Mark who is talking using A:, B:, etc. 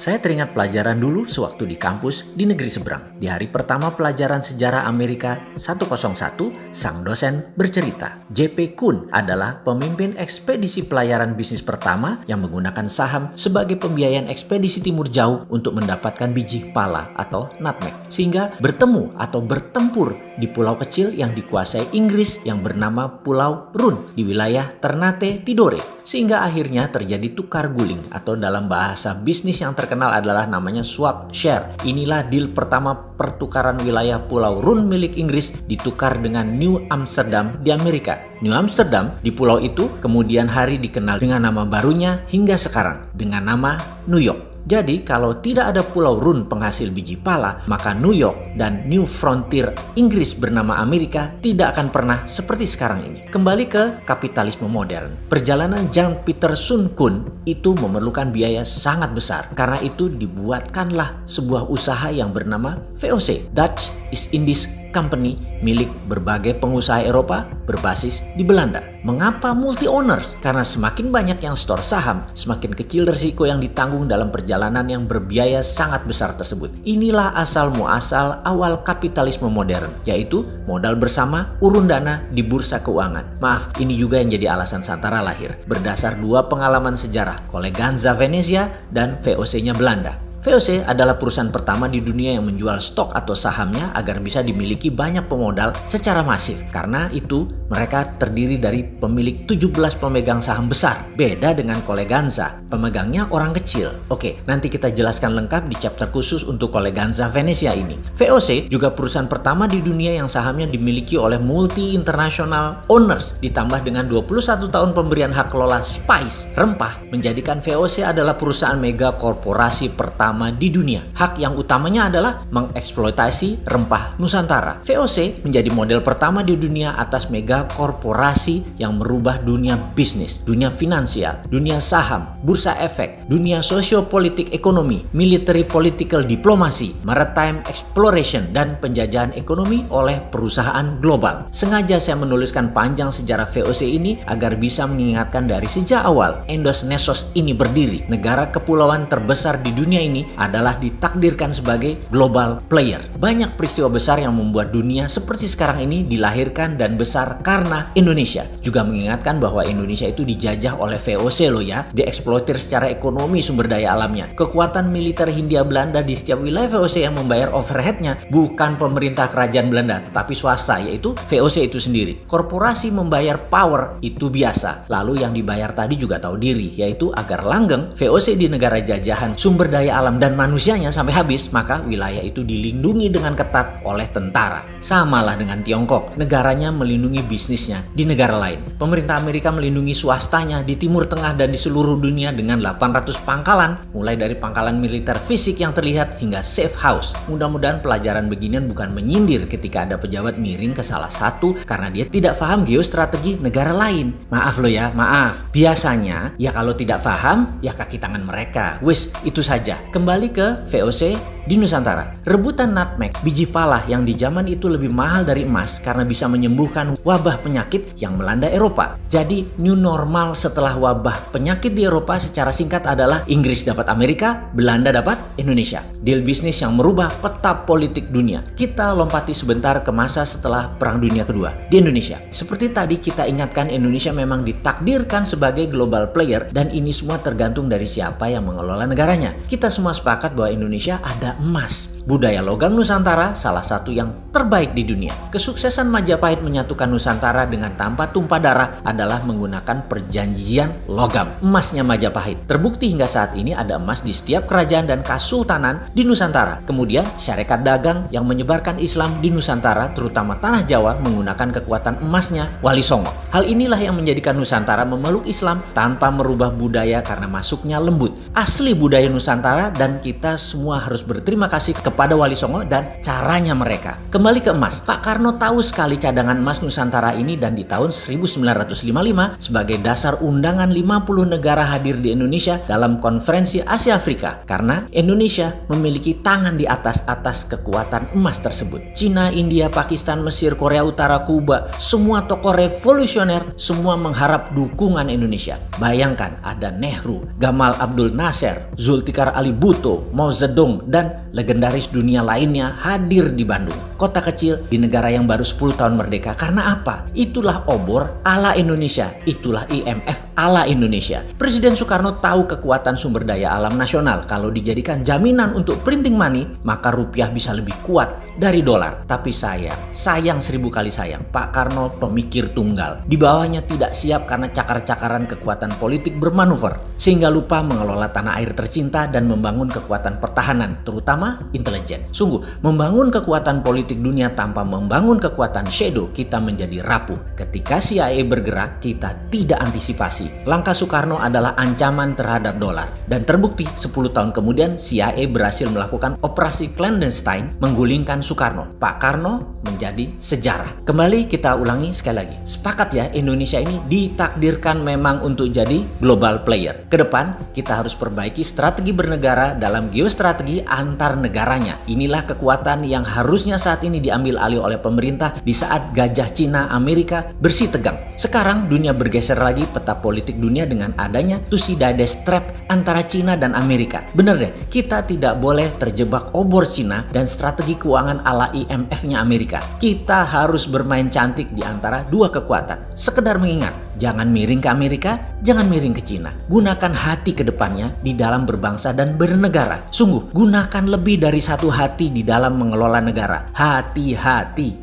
A: Saya teringat pelajaran dulu sewaktu di kampus di negeri seberang. Di hari pertama pelajaran sejarah Amerika 101, sang dosen bercerita, J.P. Kuhn adalah pemimpin ekspedisi pelayaran bisnis pertama yang menggunakan saham sebagai pembiayaan ekspedisi timur jauh untuk mendapatkan biji pala atau nutmeg. Sehingga bertemu atau bertempur di pulau kecil yang dikuasai Inggris yang bernama Pulau Run di wilayah Ternate Tidore. Sehingga akhirnya terjadi tukar guling atau dalam bahasa bisnis yang terkenal adalah namanya swap share. Inilah deal pertama pertukaran wilayah Pulau Run milik Inggris ditukar dengan New Amsterdam di Amerika. New Amsterdam di pulau itu kemudian hari dikenal dengan nama barunya hingga sekarang dengan nama New York. Jadi kalau tidak ada Pulau Run penghasil biji pala, maka New York dan New Frontier Inggris bernama Amerika tidak akan pernah seperti sekarang ini. Kembali ke kapitalisme modern. Perjalanan Jan Pieter Soen Koen itu memerlukan biaya sangat besar. Karena itu dibuatkanlah sebuah usaha yang bernama VOC, Dutch East Indies Company, milik berbagai pengusaha Eropa berbasis di Belanda. Mengapa multi owners? Karena semakin banyak yang store saham, semakin kecil risiko yang ditanggung dalam perjalanan yang berbiaya sangat besar tersebut. Inilah asal muasal awal kapitalisme modern, yaitu modal bersama urun dana di bursa keuangan. Maaf, ini juga yang jadi alasan Santara lahir. Berdasar dua pengalaman sejarah, Colleganza Venezia dan VOC-nya Belanda. VOC adalah perusahaan pertama di dunia yang menjual stok atau sahamnya agar bisa dimiliki banyak pemodal secara masif. Karena itu, mereka terdiri dari pemilik 17 pemegang saham besar. Beda dengan Colleganza, pemegangnya orang kecil. Oke, nanti kita jelaskan lengkap di chapter khusus untuk Colleganza Venezia ini. VOC juga perusahaan pertama di dunia yang sahamnya dimiliki oleh multi-international owners. Ditambah dengan 21 tahun pemberian hak kelola spice, rempah, menjadikan VOC adalah perusahaan mega korporasi pertama di dunia. Hak yang utamanya adalah mengeksploitasi rempah Nusantara. VOC menjadi model pertama di dunia atas mega korporasi yang merubah dunia bisnis, dunia finansial, dunia saham, bursa efek, dunia sosiopolitik ekonomi, military political diplomasi, maritime exploration, dan penjajahan ekonomi oleh perusahaan global. Sengaja saya menuliskan panjang sejarah VOC ini agar bisa mengingatkan dari sejak awal Endos Nesos ini berdiri. Negara kepulauan terbesar di dunia ini adalah ditakdirkan sebagai global player. Banyak peristiwa besar yang membuat dunia seperti sekarang ini dilahirkan dan besar karena Indonesia. Juga mengingatkan bahwa Indonesia itu dijajah oleh VOC loh ya, dieksploitir secara ekonomi sumber daya alamnya. Kekuatan militer Hindia Belanda di setiap wilayah VOC yang membayar overheadnya bukan pemerintah kerajaan Belanda, tetapi swasta, yaitu VOC itu sendiri. Korporasi membayar power itu biasa. Lalu yang dibayar tadi juga tahu diri, yaitu agar langgeng VOC di negara jajahan sumber daya alam dan manusianya sampai habis, maka wilayah itu dilindungi dengan ketat oleh tentara. Samalah dengan Tiongkok, negaranya melindungi bisnisnya di negara lain. Pemerintah Amerika melindungi swastanya di Timur Tengah dan di seluruh dunia dengan 800 pangkalan, mulai dari pangkalan militer fisik yang terlihat hingga safe house. Mudah-mudahan pelajaran beginian bukan menyindir ketika ada pejabat miring ke salah satu karena dia tidak paham geostrategi negara lain. Maaf loh ya, maaf. Biasanya, ya kalau tidak paham, ya kaki tangan mereka. Wis, itu saja. Kembali ke VOC di Nusantara. Rebutan nutmeg, biji pala yang di zaman itu lebih mahal dari emas karena bisa menyembuhkan wabah penyakit yang melanda Eropa. Jadi new normal setelah wabah penyakit di Eropa secara singkat adalah Inggris dapat Amerika, Belanda dapat Indonesia. Deal bisnis yang merubah peta politik dunia. Kita lompati sebentar ke masa setelah Perang Dunia Kedua di Indonesia. Seperti tadi kita ingatkan, Indonesia memang ditakdirkan sebagai global player dan ini semua tergantung dari siapa yang mengelola negaranya. Kita semua sepakat bahwa Indonesia ada emas. Budaya logam Nusantara salah satu yang terbaik di dunia. Kesuksesan Majapahit menyatukan Nusantara dengan tanpa tumpah darah adalah menggunakan perjanjian logam. Emasnya Majapahit. Terbukti hingga saat ini ada emas di setiap kerajaan dan kasultanan di Nusantara. Kemudian syarikat dagang yang menyebarkan Islam di Nusantara, terutama tanah Jawa, menggunakan kekuatan emasnya Wali Songo. Hal inilah yang menjadikan Nusantara memeluk Islam tanpa merubah budaya karena masuknya lembut. Asli budaya Nusantara dan kita semua harus berterima kasih kepada kepada Wali Songo dan caranya mereka. Kembali ke emas, Pak Karno tahu sekali cadangan emas Nusantara ini dan di tahun 1955 sebagai dasar undangan 50 negara hadir di Indonesia dalam konferensi Asia Afrika karena Indonesia memiliki tangan di atas kekuatan emas tersebut. Cina, India, Pakistan, Mesir, Korea Utara, Kuba, semua tokoh revolusioner semua mengharap dukungan Indonesia. Bayangkan ada Nehru, Gamal Abdul Nasser, Zulfikar Ali Bhutto, Mao Zedong, dan legendaris dunia lainnya hadir di Bandung, kota kecil di negara yang baru 10 tahun merdeka. Karena apa? Itulah obor ala Indonesia, itulah IMF ala Indonesia. Presiden Soekarno tahu kekuatan sumber daya alam nasional. Kalau dijadikan jaminan untuk printing money, maka rupiah bisa lebih kuat dari dolar. Tapi sayang 1000 kali sayang, Pak Karno pemikir tunggal. Di bawahnya tidak siap karena cakar-cakaran kekuatan politik bermanuver, sehingga lupa mengelola tanah air tercinta dan membangun kekuatan pertahanan, terutama intelijen. Sungguh, membangun kekuatan politik dunia tanpa membangun kekuatan shadow, kita menjadi rapuh. Ketika CIA bergerak, kita tidak antisipasi. Langkah Soekarno adalah ancaman terhadap dolar. Dan terbukti 10 tahun kemudian CIA berhasil melakukan operasi clandestine menggulingkan Soekarno. Pak Karno menjadi sejarah. Kembali kita ulangi sekali lagi. Sepakat ya, Indonesia ini ditakdirkan memang untuk jadi global player. Kedepan kita harus perbaiki strategi bernegara dalam geostrategi antar negaranya. Inilah kekuatan yang harusnya saat ini diambil alih oleh pemerintah di saat gajah Cina Amerika bersih tegang. Sekarang dunia bergeser lagi peta politik dunia dengan adanya Thucydides trap antara Cina dan Amerika. Bener deh, kita tidak boleh terjebak obor Cina dan strategi keuangan ala IMF-nya Amerika. Kita harus bermain cantik di antara dua kekuatan. Sekedar mengingat, jangan miring ke Amerika, jangan miring ke Cina. Gunakan hati ke depannya di dalam berbangsa dan bernegara. Sungguh, gunakan lebih dari satu hati di dalam mengelola negara. Hati-hati.